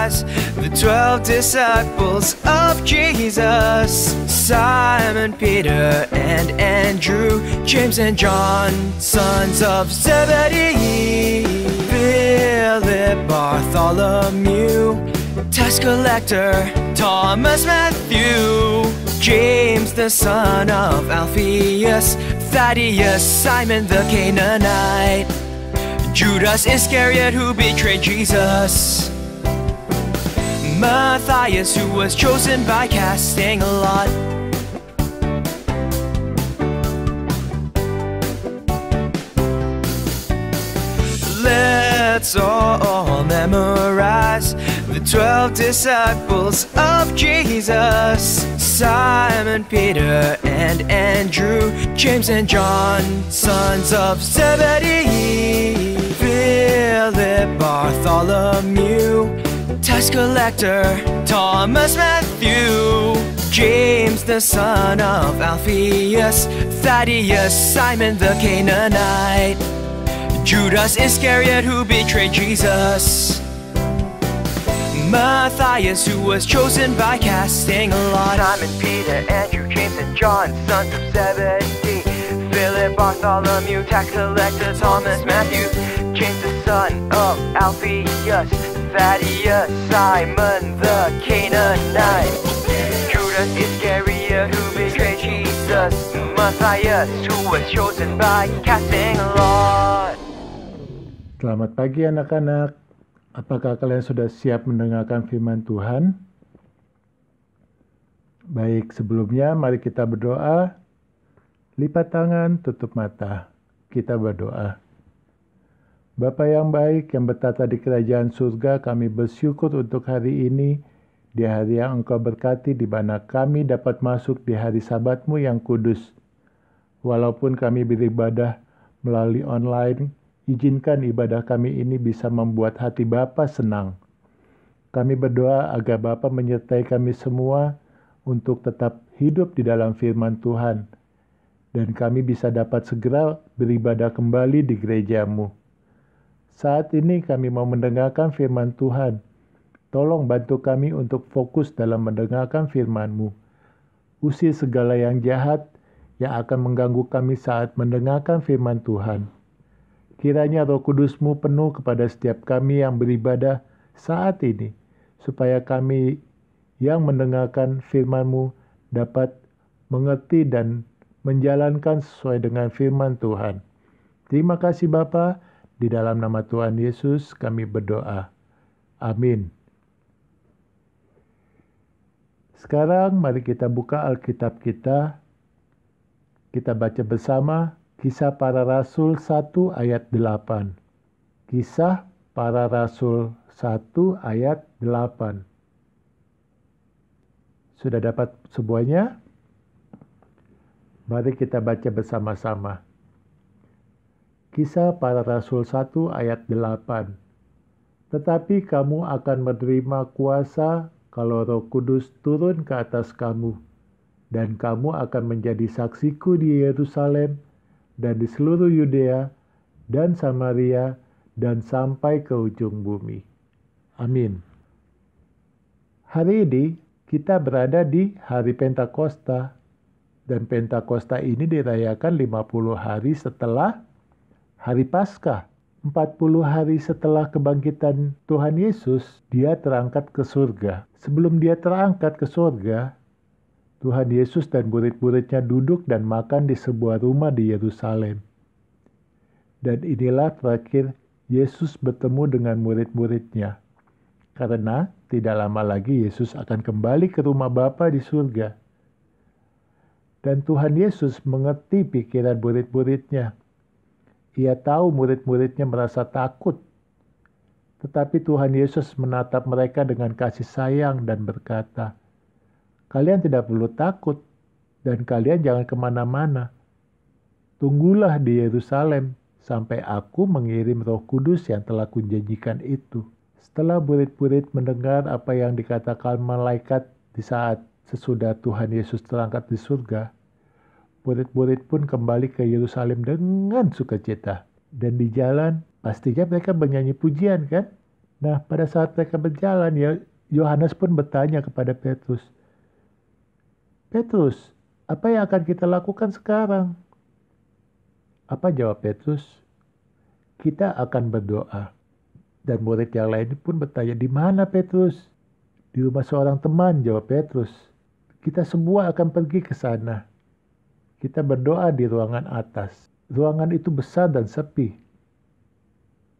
memorize the 12 disciples of Jesus: Simon, Peter, and Andrew, James and John, sons of Zebedee, Philip, Bartholomew, tax collector, Thomas, Matthew, James the son of Alphaeus, Thaddeus, Simon the Canaanite, Judas Iscariot, who betrayed Jesus, Matthias, who was chosen by casting a lot. Let's all memorize the 12 disciples of Jesus: Simon, Peter, and Andrew, James and John, sons of Zebedee, Philip, Bartholomew, tax collector, Thomas, Matthew, James the son of Alphaeus, Thaddeus, Simon the Canaanite, Judas Iscariot, who betrayed Jesus, Matthias, who was chosen by casting a lot. Simon, Peter, Andrew, James, and John, sons of Zebedee, Philip, Bartholomew, tax collector, Thomas, Matthew, James the son of Alphaeus, Thaddeus, Simon the Canaanite, Judas Iscariot, who betrayed Jesus, Matthias, who was chosen by casting a lot. Selamat pagi anak-anak. Apakah kalian sudah siap mendengarkan firman Tuhan? Baik, sebelumnya mari kita berdoa. Lipat tangan, tutup mata. Kita berdoa. Bapa yang baik yang bertata di kerajaan surga, kami bersyukur untuk hari ini, di hari yang Engkau berkati, di mana kami dapat masuk di hari Sabat-Mu yang kudus. Walaupun kami beribadah melalui online, izinkan ibadah kami ini bisa membuat hati Bapa senang. Kami berdoa agar Bapa menyertai kami semua untuk tetap hidup di dalam firman Tuhan, dan kami bisa dapat segera beribadah kembali di gereja-Mu. Saat ini kami mau mendengarkan firman Tuhan. Tolong bantu kami untuk fokus dalam mendengarkan firman-Mu. Usir segala yang jahat yang akan mengganggu kami saat mendengarkan firman Tuhan. Kiranya Roh Kudus-Mu penuh kepada setiap kami yang beribadah saat ini, supaya kami yang mendengarkan firman-Mu dapat mengerti dan menjalankan sesuai dengan firman Tuhan. Terima kasih Bapa, di dalam nama Tuhan Yesus kami berdoa. Amin. Sekarang mari kita buka Alkitab kita. Kita baca bersama Kisah Para Rasul 1 ayat 8. Kisah Para Rasul 1 ayat 8. Sudah dapat semuanya? Mari kita baca bersama-sama. Kisah Para Rasul 1 ayat 8. Tetapi kamu akan menerima kuasa kalau Roh Kudus turun ke atas kamu, dan kamu akan menjadi saksiku di Yerusalem, dan di seluruh Yudea dan Samaria dan sampai ke ujung bumi. Amin. Hari ini kita berada di hari Pentakosta, dan Pentakosta ini dirayakan 50 hari setelah hari Paskah. 40 hari setelah kebangkitan Tuhan Yesus, dia terangkat ke surga. Sebelum dia terangkat ke surga, Tuhan Yesus dan murid-muridnya duduk dan makan di sebuah rumah di Yerusalem. Dan inilah terakhir Yesus bertemu dengan murid-muridnya. Karena tidak lama lagi Yesus akan kembali ke rumah Bapa di surga. Dan Tuhan Yesus mengerti pikiran murid-muridnya. Ia tahu murid-muridnya merasa takut. Tetapi Tuhan Yesus menatap mereka dengan kasih sayang dan berkata, "Kalian tidak perlu takut, dan kalian jangan kemana-mana. Tunggulah di Yerusalem sampai aku mengirim Roh Kudus yang telah kujanjikan itu." Setelah murid-murid mendengar apa yang dikatakan malaikat di saat sesudah Tuhan Yesus terangkat di surga, murid-murid pun kembali ke Yerusalem dengan sukacita. Dan di jalan pastinya mereka bernyanyi pujian kan? Nah, pada saat mereka berjalan, ya Yohanes pun bertanya kepada Petrus, Petrus, apa yang akan kita lakukan sekarang? Apa jawab Petrus? Kita akan berdoa. Dan murid yang lain pun bertanya, di mana Petrus? Di rumah seorang teman, jawab Petrus. Kita semua akan pergi ke sana. Kita berdoa di ruangan atas. Ruangan itu besar dan sepi.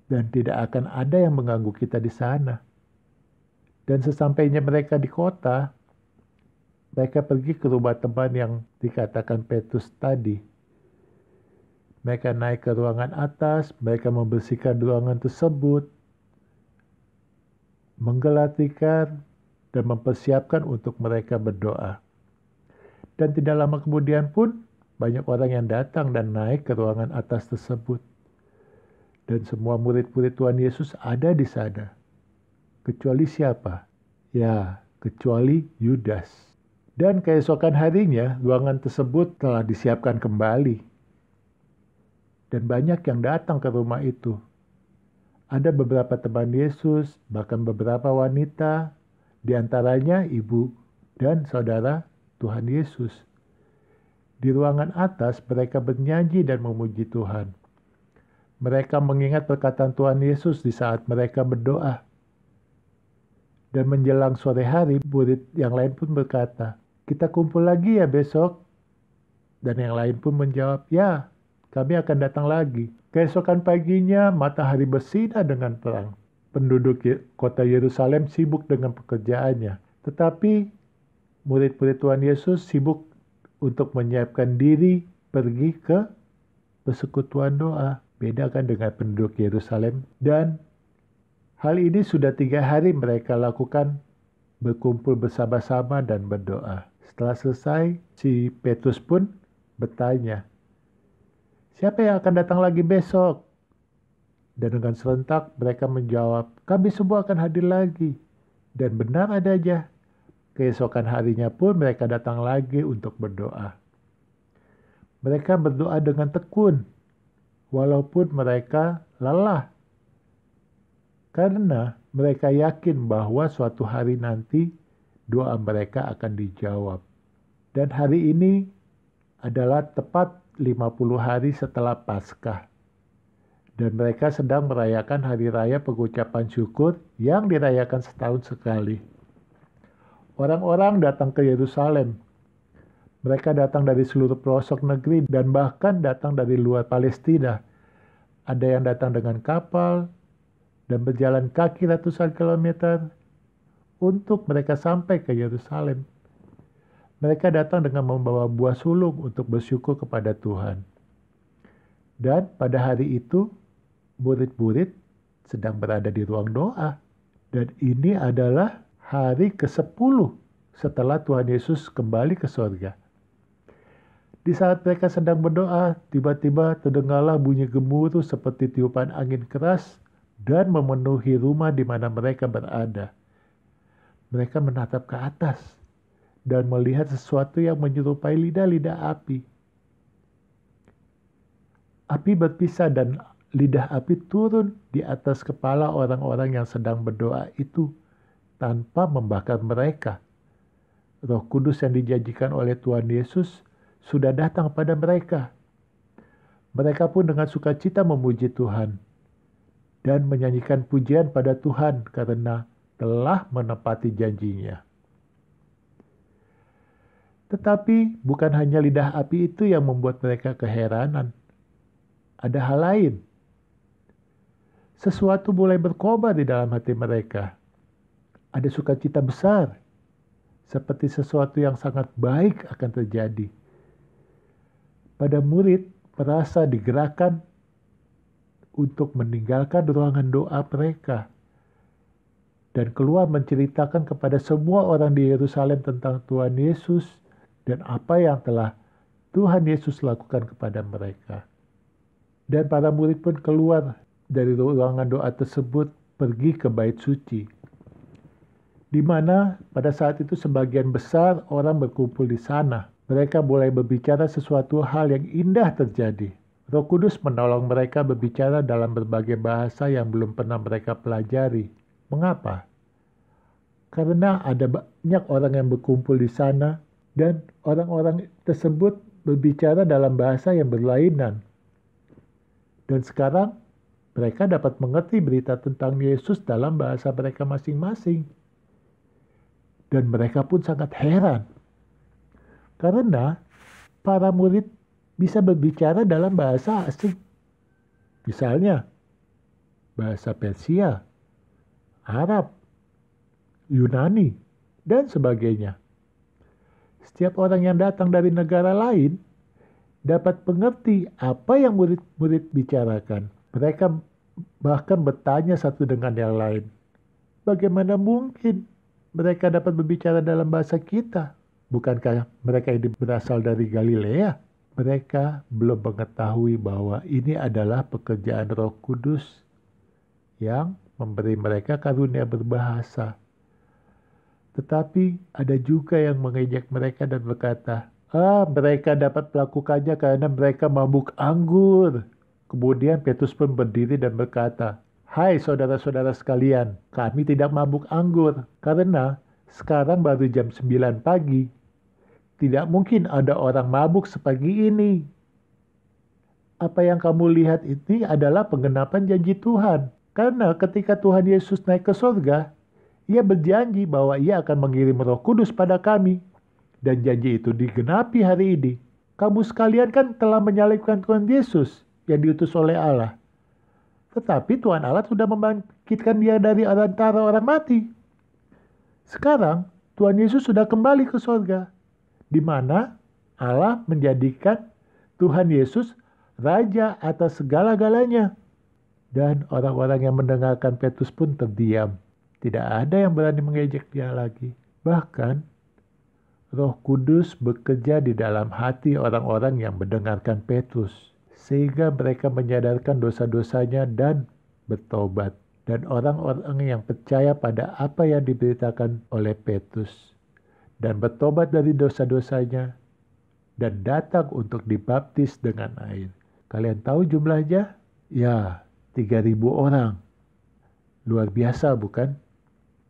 Dan tidak akan ada yang mengganggu kita di sana. Dan sesampainya mereka di kota, mereka pergi ke rumah teman yang dikatakan Petrus tadi. Mereka naik ke ruangan atas, mereka membersihkan ruangan tersebut, menggelar tikar, dan mempersiapkan untuk mereka berdoa. Dan tidak lama kemudian pun, banyak orang yang datang dan naik ke ruangan atas tersebut. Dan semua murid-murid Tuhan Yesus ada di sana. Kecuali siapa? Ya, kecuali Yudas. Dan keesokan harinya, ruangan tersebut telah disiapkan kembali. Dan banyak yang datang ke rumah itu. Ada beberapa teman Yesus, bahkan beberapa wanita, di antaranya ibu dan saudara Tuhan Yesus. Di ruangan atas mereka bernyanyi dan memuji Tuhan. Mereka mengingat perkataan Tuhan Yesus di saat mereka berdoa. Dan menjelang sore hari, murid yang lain pun berkata, kita kumpul lagi ya besok. Dan yang lain pun menjawab, ya, kami akan datang lagi. Keesokan paginya, matahari bersinar dengan terang. Penduduk kota Yerusalem sibuk dengan pekerjaannya. Tetapi murid-murid Tuhan Yesus sibuk untuk menyiapkan diri pergi ke persekutuan doa. Beda kan dengan penduduk Yerusalem. Dan hal ini sudah 3 hari mereka lakukan, berkumpul bersama-sama dan berdoa. Setelah selesai, si Petrus pun bertanya, siapa yang akan datang lagi besok? Dan dengan serentak mereka menjawab, kami semua akan hadir lagi. Dan benar adanya, keesokan harinya pun mereka datang lagi untuk berdoa. Mereka berdoa dengan tekun, walaupun mereka lelah. Karena mereka yakin bahwa suatu hari nanti doa mereka akan dijawab. Dan hari ini adalah tepat 50 hari setelah Paskah. Dan mereka sedang merayakan hari raya pengucapan syukur yang dirayakan setahun sekali. Orang-orang datang ke Yerusalem. Mereka datang dari seluruh pelosok negeri dan bahkan datang dari luar Palestina. Ada yang datang dengan kapal dan berjalan kaki ratusan kilometer untuk mereka sampai ke Yerusalem. Mereka datang dengan membawa buah sulung untuk bersyukur kepada Tuhan. Dan pada hari itu, murid-murid sedang berada di ruang doa. Dan ini adalah hari ke-10 setelah Tuhan Yesus kembali ke surga. Di saat mereka sedang berdoa, tiba-tiba terdengarlah bunyi gemuruh seperti tiupan angin keras dan memenuhi rumah di mana mereka berada. Mereka menatap ke atas dan melihat sesuatu yang menyerupai lidah-lidah api. Api berpisah dan lidah api turun di atas kepala orang-orang yang sedang berdoa itu tanpa membakar mereka. Roh Kudus yang dijanjikan oleh Tuhan Yesus sudah datang pada mereka. Mereka pun dengan sukacita memuji Tuhan dan menyanyikan pujian pada Tuhan karena telah menepati janjinya. Tetapi bukan hanya lidah api itu yang membuat mereka keheranan. Ada hal lain. Sesuatu mulai berkobar di dalam hati mereka. Ada sukacita besar, seperti sesuatu yang sangat baik akan terjadi. Pada murid merasa digerakkan untuk meninggalkan ruangan doa mereka dan keluar menceritakan kepada semua orang di Yerusalem tentang Tuhan Yesus dan apa yang telah Tuhan Yesus lakukan kepada mereka. Dan para murid pun keluar dari ruangan doa tersebut pergi ke bait suci, di mana pada saat itu sebagian besar orang berkumpul di sana. Mereka mulai berbicara sesuatu hal yang indah terjadi. Roh Kudus menolong mereka berbicara dalam berbagai bahasa yang belum pernah mereka pelajari. Mengapa? Karena ada banyak orang yang berkumpul di sana dan orang-orang tersebut berbicara dalam bahasa yang berlainan. Dan sekarang mereka dapat mengerti berita tentang Yesus dalam bahasa mereka masing-masing. Dan mereka pun sangat heran. Karena para murid bisa berbicara dalam bahasa asing. Misalnya, bahasa Persia, Arab, Yunani, dan sebagainya. Setiap orang yang datang dari negara lain dapat mengerti apa yang murid-murid bicarakan. Mereka bahkan bertanya satu dengan yang lain. Bagaimana mungkin mereka dapat berbicara dalam bahasa kita? Bukankah mereka ini berasal dari Galilea? Mereka belum mengetahui bahwa ini adalah pekerjaan Roh Kudus yang memberi mereka karunia berbahasa. Tetapi ada juga yang mengejek mereka dan berkata, mereka dapat melakukannya karena mereka mabuk anggur. Kemudian Petrus pun berdiri dan berkata, "Hai saudara-saudara sekalian, kami tidak mabuk anggur karena sekarang baru jam 9 pagi. Tidak mungkin ada orang mabuk sepagi ini. Apa yang kamu lihat ini adalah penggenapan janji Tuhan. Karena ketika Tuhan Yesus naik ke surga, Ia berjanji bahwa Ia akan mengirim Roh Kudus pada kami. Dan janji itu digenapi hari ini. Kamu sekalian kan telah menyalibkan Tuhan Yesus yang diutus oleh Allah. Tetapi Tuhan Allah sudah membangkitkan Dia dari antara orang mati. Sekarang Tuhan Yesus sudah kembali ke surga, di mana Allah menjadikan Tuhan Yesus Raja atas segala-galanya. Dan orang-orang yang mendengarkan Petrus pun terdiam. Tidak ada yang berani mengejek dia lagi. Bahkan Roh Kudus bekerja di dalam hati orang-orang yang mendengarkan Petrus, sehingga mereka menyadarkan dosa-dosanya dan bertobat. Dan orang-orang yang percaya pada apa yang diberitakan oleh Petrus dan bertobat dari dosa-dosanya dan datang untuk dibaptis dengan air. Kalian tahu jumlahnya? Ya, 3.000 orang. Luar biasa bukan?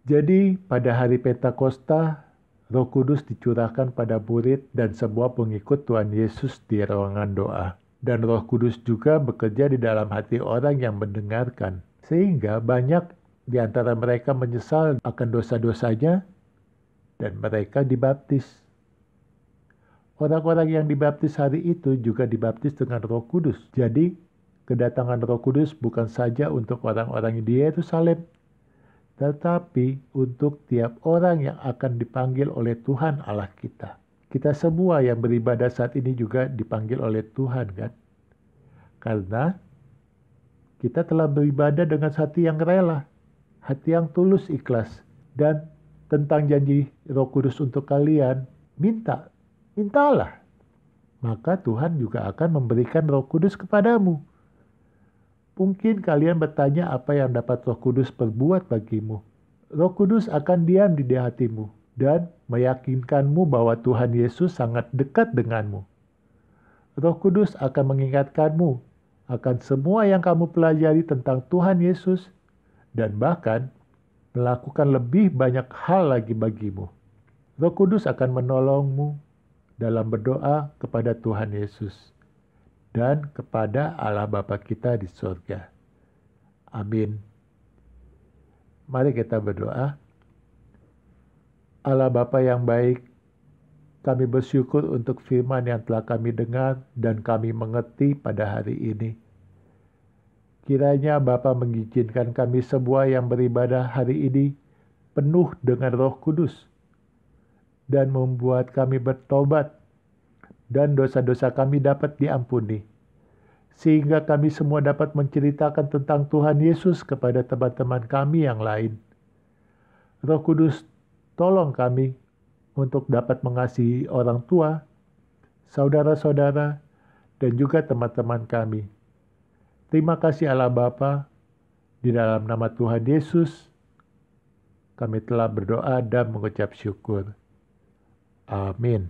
Jadi pada hari Pentakosta, Roh Kudus dicurahkan pada murid dan semua pengikut Tuhan Yesus di ruangan doa. Dan Roh Kudus juga bekerja di dalam hati orang yang mendengarkan. Sehingga banyak di antara mereka menyesal akan dosa-dosanya dan mereka dibaptis. Orang-orang yang dibaptis hari itu juga dibaptis dengan Roh Kudus. Jadi kedatangan Roh Kudus bukan saja untuk orang-orang di Yerusalem, tetapi untuk tiap orang yang akan dipanggil oleh Tuhan Allah kita. Kita semua yang beribadah saat ini juga dipanggil oleh Tuhan kan? Karena kita telah beribadah dengan hati yang rela, hati yang tulus ikhlas. Dan tentang janji Roh Kudus untuk kalian, mintalah. Maka Tuhan juga akan memberikan Roh Kudus kepadamu. Mungkin kalian bertanya apa yang dapat Roh Kudus perbuat bagimu. Roh Kudus akan diam di hatimu dan meyakinkanmu bahwa Tuhan Yesus sangat dekat denganmu. Roh Kudus akan mengingatkanmu akan semua yang kamu pelajari tentang Tuhan Yesus dan bahkan melakukan lebih banyak hal lagi bagimu. Roh Kudus akan menolongmu dalam berdoa kepada Tuhan Yesus dan kepada Allah Bapa kita di surga. Amin. Mari kita berdoa. Allah Bapa yang baik, kami bersyukur untuk firman yang telah kami dengar dan kami mengerti pada hari ini. Kiranya Bapa mengizinkan kami semua yang beribadah hari ini penuh dengan Roh Kudus dan membuat kami bertobat dan dosa-dosa kami dapat diampuni, sehingga kami semua dapat menceritakan tentang Tuhan Yesus kepada teman-teman kami yang lain. Roh Kudus, tolong kami untuk dapat mengasihi orang tua, saudara-saudara, dan juga teman-teman kami. Terima kasih Allah Bapa, di dalam nama Tuhan Yesus, kami telah berdoa dan mengucap syukur. Amin.